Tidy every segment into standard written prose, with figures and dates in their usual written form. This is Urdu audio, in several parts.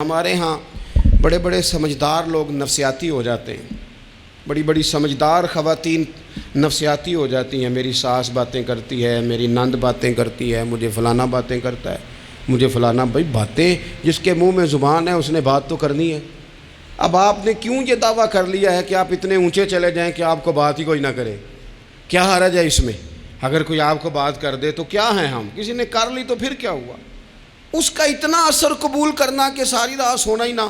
ہمارے ہاں بڑے بڑے سمجھدار لوگ نفسیاتی ہو جاتے ہیں، بڑی بڑی سمجھدار خواتین نفسیاتی ہو جاتی ہیں۔ میری ساس باتیں کرتی ہے، میری نند باتیں کرتی ہے، مجھے فلانا باتیں کرتا ہے، مجھے فلانا۔ بھائی باتیں، جس کے منہ میں زبان ہے اس نے بات تو کرنی ہے۔ اب آپ نے کیوں یہ دعویٰ کر لیا ہے کہ آپ اتنے اونچے چلے جائیں کہ آپ کو بات ہی کوئی نہ کرے؟ کیا حرج ہے اس میں؟ اگر کوئی آپ کو بات کر دے تو کیا ہے، ہم کسی نے کر لی تو پھر کیا ہوا؟ اس کا اتنا اثر قبول کرنا کہ ساری رات سونا ہی نہ،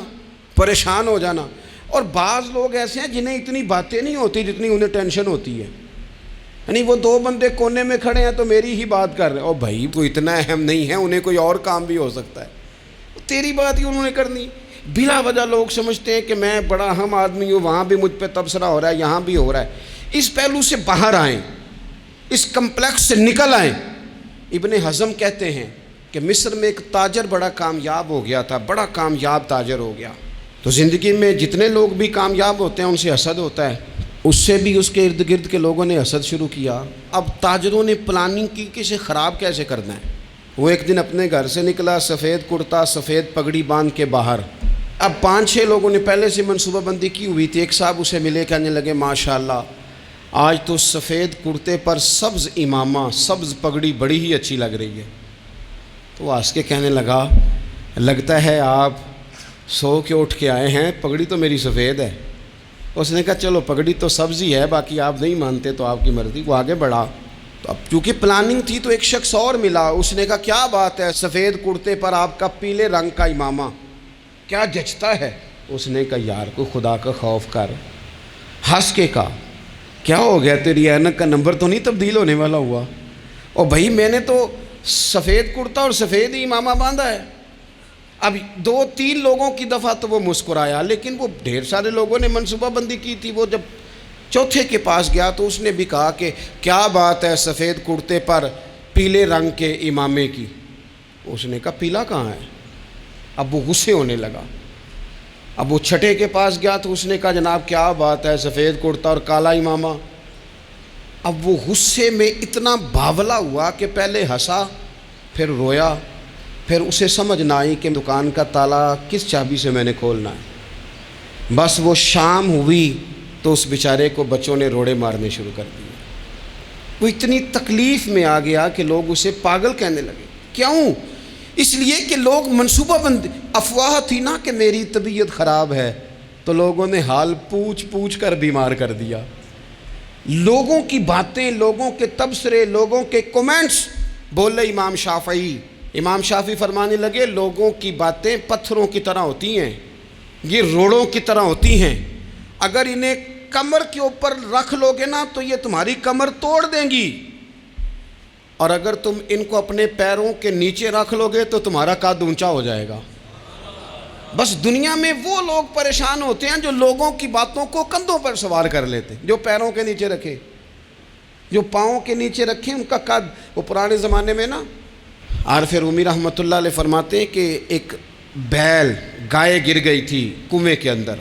پریشان ہو جانا۔ اور بعض لوگ ایسے ہیں جنہیں اتنی باتیں نہیں ہوتی جتنی انہیں ٹینشن ہوتی ہے۔ یعنی وہ دو بندے کونے میں کھڑے ہیں تو میری ہی بات کر رہے ہیں، اور بھائی کوئی اتنا اہم نہیں ہے، انہیں کوئی اور کام بھی ہو سکتا ہے، تیری بات ہی انہوں نے کرنی۔ بلا وجہ لوگ سمجھتے ہیں کہ میں بڑا اہم آدمی ہوں، وہاں بھی مجھ پہ تبصرہ ہو رہا ہے، یہاں بھی ہو رہا ہے۔ اس پہلو سے باہر آئیں، اس کمپلیکس سے نکل آئیں۔ ابن حزم کہتے ہیں کہ مصر میں ایک تاجر بڑا کامیاب ہو گیا تھا، بڑا کامیاب تاجر ہو گیا۔ تو زندگی میں جتنے لوگ بھی کامیاب ہوتے ہیں ان سے حسد ہوتا ہے، اس سے بھی اس کے ارد گرد کے لوگوں نے حسد شروع کیا۔ اب تاجروں نے پلاننگ کی کہ اسے خراب کیسے کرنا ہے۔ وہ ایک دن اپنے گھر سے نکلا، سفید کرتا سفید پگڑی باندھ کے باہر۔ اب 5-6 لوگوں نے پہلے سے منصوبہ بندی کی ہوئی تھی۔ ایک صاحب اسے ملے، کہنے لگے ماشاءاللہ آج تو سفید کرتے پر سبز امامہ، سبز پگڑی بڑی ہی اچھی لگ رہی ہے۔ تو وہ ہنس کے کہنے لگا لگتا ہے آپ سو کے اٹھ کے آئے ہیں، پگڑی تو میری سفید ہے۔ اس نے کہا چلو پگڑی تو سبز ہی ہے، باقی آپ نہیں مانتے تو آپ کی مرضی۔ وہ آگے بڑھا، تو اب چونکہ پلاننگ تھی تو ایک شخص اور ملا۔ اس نے کہا کیا بات ہے، سفید کرتے پر آپ کا پیلے رنگ کا امامہ کیا جچتا ہے؟ اس نے کہا یار کو خدا کا خوف کر۔ ہنس کے کہا کیا ہو گیا، تیری اینک کا نمبر تو نہیں تبدیل ہونے والا ہوا؟ اور بھائی میں نے تو سفید کرتا اور سفید ہی امامہ باندھا ہے۔ اب 2-3 لوگوں کی دفعہ تو وہ مسکرایا، لیکن وہ ڈھیر سارے لوگوں نے منصوبہ بندی کی تھی۔ وہ جب چوتھے کے پاس گیا تو اس نے بھی کہا کہ کیا بات ہے سفید کرتے پر پیلے رنگ کے امامے کی؟ اس نے کہا پیلا کہاں ہے؟ اب وہ غصے ہونے لگا۔ اب وہ چھٹے کے پاس گیا تو اس نے کہا جناب کیا بات ہے سفید کرتا اور کالا امامہ؟ اب وہ غصے میں اتنا باولا ہوا کہ پہلے ہنسا پھر رویا، پھر اسے سمجھ نہ آئی کہ دکان کا تالا کس چابی سے میں نے کھولنا ہے۔ بس وہ شام ہوئی تو اس بیچارے کو بچوں نے روڑے مارنے شروع کر دیے۔ وہ اتنی تکلیف میں آ گیا کہ لوگ اسے پاگل کہنے لگے۔ کیوں؟ اس لیے کہ لوگ منصوبہ بندی، افواہ تھی نا کہ میری طبیعت خراب ہے، تو لوگوں نے حال پوچھ پوچھ کر بیمار کر دیا۔ لوگوں کی باتیں، لوگوں کے تبصرے، لوگوں کے کومنٹس۔ بولے امام شافعی فرمانے لگے لوگوں کی باتیں پتھروں کی طرح ہوتی ہیں، یہ روڑوں کی طرح ہوتی ہیں۔ اگر انہیں کمر کے اوپر رکھ لو گے نا تو یہ تمہاری کمر توڑ دیں گی، اور اگر تم ان کو اپنے پیروں کے نیچے رکھ لو گے تو تمہارا قد اونچا ہو جائے گا۔ بس دنیا میں وہ لوگ پریشان ہوتے ہیں جو لوگوں کی باتوں کو کندھوں پر سوار کر لیتے ہیں، جو پیروں کے نیچے رکھے، جو پاؤں کے نیچے رکھے ان کا قد۔ وہ پرانے زمانے میں نا عارف رومی رحمۃ اللہ علیہ فرماتے ہیں کہ ایک بیل گائے گر گئی تھی کنویں کے اندر،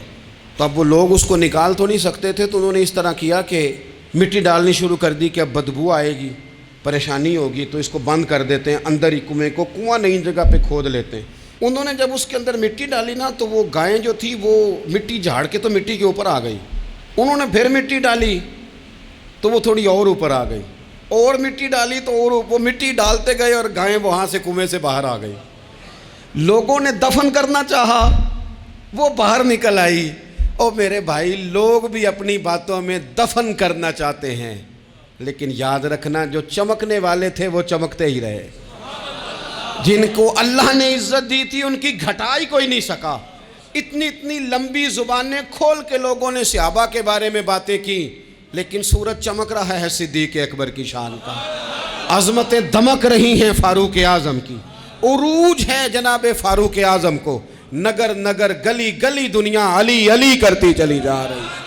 تو اب وہ لوگ اس کو نکال تو نہیں سکتے تھے، تو انہوں نے اس طرح کیا کہ مٹی ڈالنی شروع کر دی کہ اب بدبو آئے گی، پریشانی ہوگی، تو اس کو بند کر دیتے ہیں اندر ہی کنویں کو، کنواں نئی جگہ پہ کھود لیتے ہیں۔ انہوں نے جب اس کے اندر مٹی ڈالی نا تو وہ گائیں جو تھی وہ مٹی جھاڑ کے تو مٹی کے اوپر آ گئی۔ انہوں نے پھر مٹی ڈالی تو وہ تھوڑی اور اوپر آ گئی، اور مٹی ڈالی تو اور وہ مٹی ڈالتے گئے اور گائیں وہاں سے کنویں سے باہر آ گئی۔ لوگوں نے دفن کرنا چاہا، وہ باہر نکل آئی۔ اور میرے بھائی لوگ بھی اپنی باتوں میں دفن کرنا چاہتے ہیں، لیکن یاد رکھنا جو چمکنے والے تھے وہ چمکتے ہی رہے۔ جن کو اللہ نے عزت دی تھی ان کی گھٹائی کوئی نہیں سکا۔ اتنی لمبی زبانیں کھول کے لوگوں نے صحابہ کے بارے میں باتیں کی، لیکن سورج چمک رہا ہے صدیق اکبر کی شان کا، عظمتیں دمک رہی ہیں فاروق اعظم کی، عروج ہے جناب فاروق اعظم کو، نگر نگر گلی گلی دنیا علی علی کرتی چلی جا رہی ہے۔